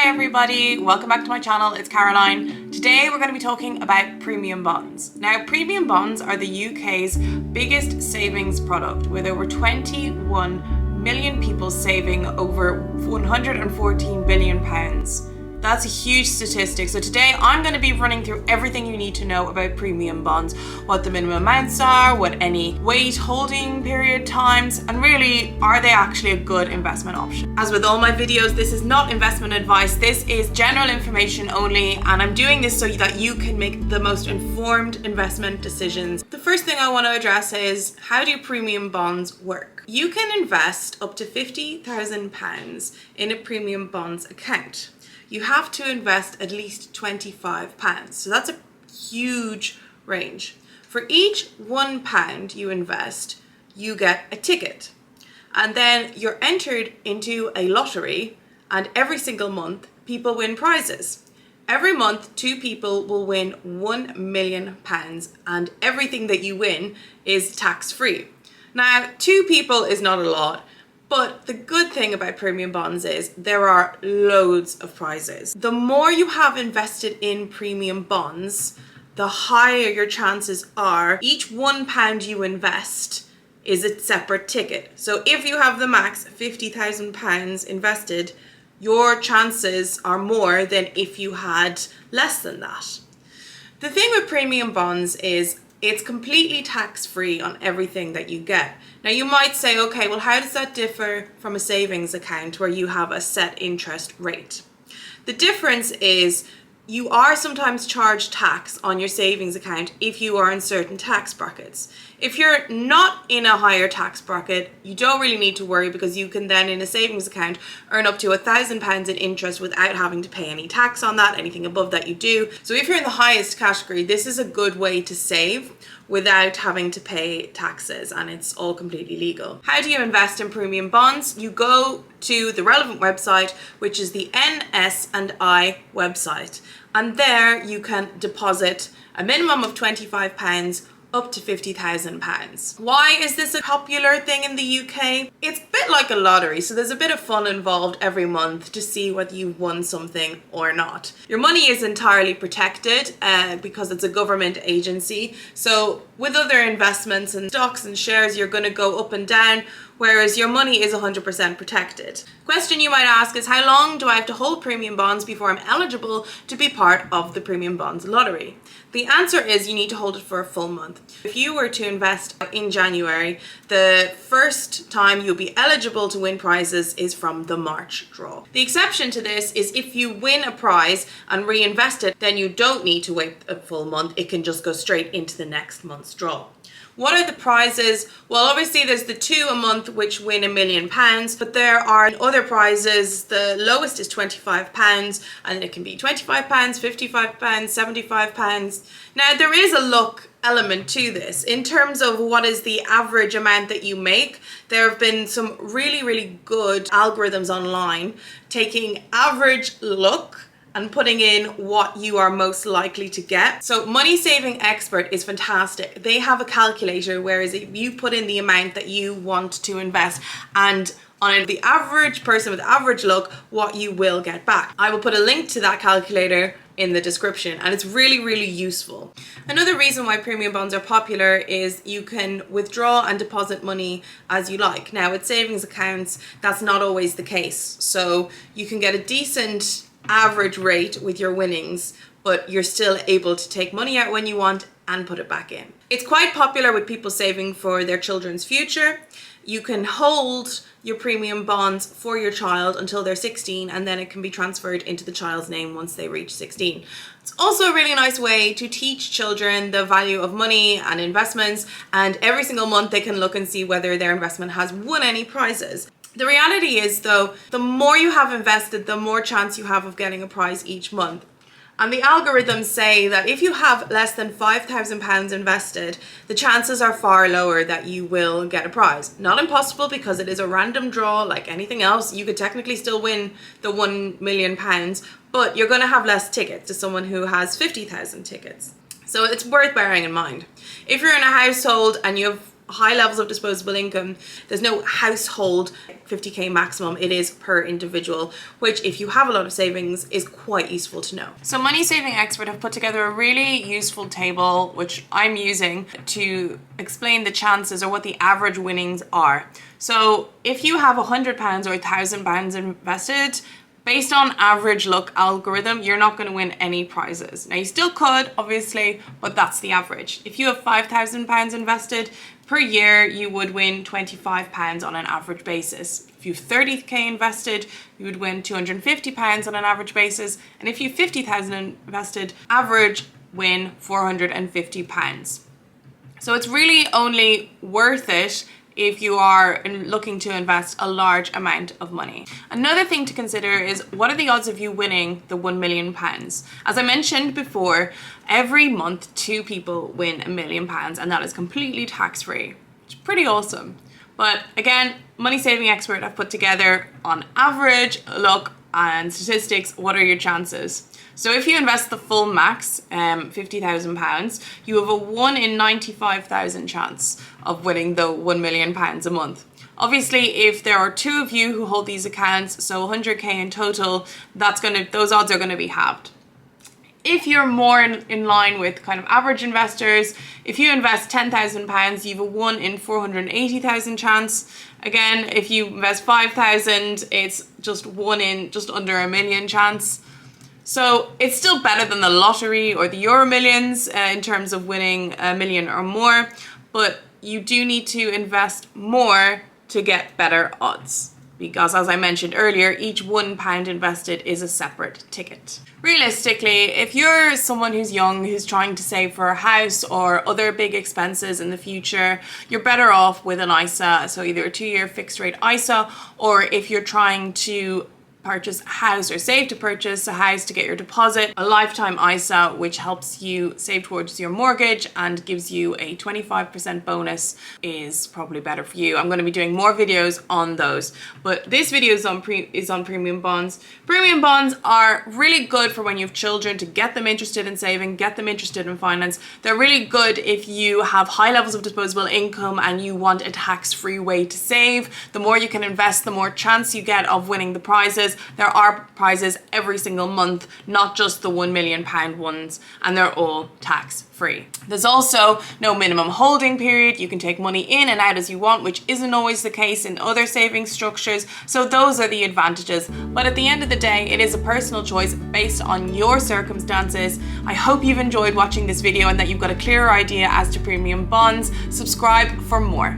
Hi everybody, welcome back to my channel. It's Caroline. Today we're going to be talking about premium bonds. Now, premium bonds are the UK's biggest savings product, with over 21 million people saving over £114 billion. That's a huge statistic. So today I'm going to be running through everything you need to know about premium bonds, what the minimum amounts are, what any wait holding period times, and really, are they actually a good investment option? As with all my videos, this is not investment advice. This is general information only, and I'm doing this so that you can make the most informed investment decisions. The first thing I want to address is, how do premium bonds work? You can invest up to £50,000 in a premium bonds account. You have to invest at least £25. So that's a huge range. For each £1 you invest, you get a ticket. And then you're entered into a lottery, and every single month people win prizes. Every month, 2 people will win £1 million, and everything that you win is tax-free. Now, 2 people is not a lot, but the good thing about premium bonds is there are loads of prizes. The more you have invested in premium bonds, the higher your chances are. Each £1 you invest is a separate ticket. So if you have the max £50,000 invested, your chances are more than if you had less than that. The thing with premium bonds is it's completely tax-free on everything that you get. Now you might say, okay, well, how does that differ from a savings account where you have a set interest rate? The difference is you are sometimes charged tax on your savings account if you are in certain tax brackets. If you're not in a higher tax bracket, you don't really need to worry, because you can then in a savings account earn up to £1,000 in interest without having to pay any tax on that. Anything above that you do. So if you're in the highest category, this is a good way to save without having to pay taxes, and it's all completely legal. How do you invest in premium bonds? You go to the relevant website, which is the Ns&I website, and there you can deposit a minimum of £25 up to £50,000. Why is this a popular thing in the UK? It's a bit like a lottery, so there's a bit of fun involved every month to see whether you've won something or not. Your money is entirely protected because it's a government agency. So with other investments and stocks and shares, you're going to go up and down, whereas your money is 100% protected. Question you might ask is, how long do I have to hold premium bonds before I'm eligible to be part of the premium bonds lottery? The answer is you need to hold it for a full month. If you were to invest in January, the first time you'll be eligible to win prizes is from the March draw. The exception to this is if you win a prize and reinvest it, then you don't need to wait a full month. It can just go straight into the next month's draw. What are the prizes? Well, obviously there's the 2 a month which win £1 million, but there are other prizes. The lowest is £25, and it can be £25, £55, £75. Now there is a luck element to this. In terms of what is the average amount that you make, there have been some really good algorithms online taking average luck and putting in what you are most likely to get. So Money Saving Expert is fantastic. They have a calculator, whereas if you put in the amount that you want to invest, and on the average person with average luck, what you will get back. I will put a link to that calculator in the description, and it's really useful. Another reason why premium bonds are popular is you can withdraw and deposit money as you like. Now with savings accounts, that's not always the case. So you can get a decent average rate with your winnings, but you're still able to take money out when you want and put it back in. It's quite popular with people saving for their children's future. You can hold your premium bonds for your child until they're 16, and then it can be transferred into the child's name once they reach 16. It's also a really nice way to teach children the value of money and investments, and every single month they can look and see whether their investment has won any prizes. The reality is, though, the more you have invested, the more chance you have of getting a prize each month. And the algorithms say that if you have less than £5,000 invested, the chances are far lower that you will get a prize. Not impossible, because it is a random draw like anything else. You could technically still win the £1 million, but you're going to have less tickets to someone who has 50,000 tickets. So it's worth bearing in mind. If you're in a household and you have high levels of disposable income. There's no household 50k maximum. It is per individual, which if you have a lot of savings is quite useful to know. So Money Saving Expert have put together a really useful table, which I'm using to explain the chances or what the average winnings are. So if you have £100 or £1,000 invested, based on average luck algorithm, you're not going to win any prizes. Now you still could, obviously, but that's the average. If you have £5,000 invested per year, you would win £25 on an average basis. If you have 30k invested, you would win £250 on an average basis. And if you have 50,000 invested, average win £450. So it's really only worth it if you are looking to invest a large amount of money. Another thing to consider is, what are the odds of you winning the £1 million? As I mentioned before, every month 2 people win £1 million, and that is completely tax-free, which is pretty awesome. But again, Money Saving Expert have put together on average luck and statistics, what are your chances? So if you invest the full max, £50,000, you have a 1 in 95,000 chance of winning the £1 million a month. Obviously, if there are 2 of you who hold these accounts, so 100k in total, those odds are gonna be halved. If you're more in line with kind of average investors, if you invest £10,000, you have a 1 in 480,000 chance. Again, if you invest 5,000, it's just 1 in just under $1 million chance. So it's still better than the lottery or the Euro Millions in terms of winning $1 million or more, but you do need to invest more to get better odds. Because as I mentioned earlier, each £1 invested is a separate ticket. Realistically, if you're someone who's young, who's trying to save for a house or other big expenses in the future, you're better off with an ISA, so either a 2-year fixed rate ISA, or if you're trying to purchase a house or save to purchase a house to get your deposit, a lifetime ISA, which helps you save towards your mortgage and gives you a 25% bonus, is probably better for you. I'm going to be doing more videos on those, but this video is on premium bonds. Premium bonds are really good for when you have children, to get them interested in saving, get them interested in finance. They're really good if you have high levels of disposable income and you want a tax-free way to save. The more you can invest, the more chance you get of winning the prizes. There are prizes every single month, not just the £1 million ones, and they're all tax-free. There's also no minimum holding period. You can take money in and out as you want, which isn't always the case in other savings structures. So those are the advantages. But at the end of the day, it is a personal choice based on your circumstances. I hope you've enjoyed watching this video and that you've got a clearer idea as to premium bonds. Subscribe for more.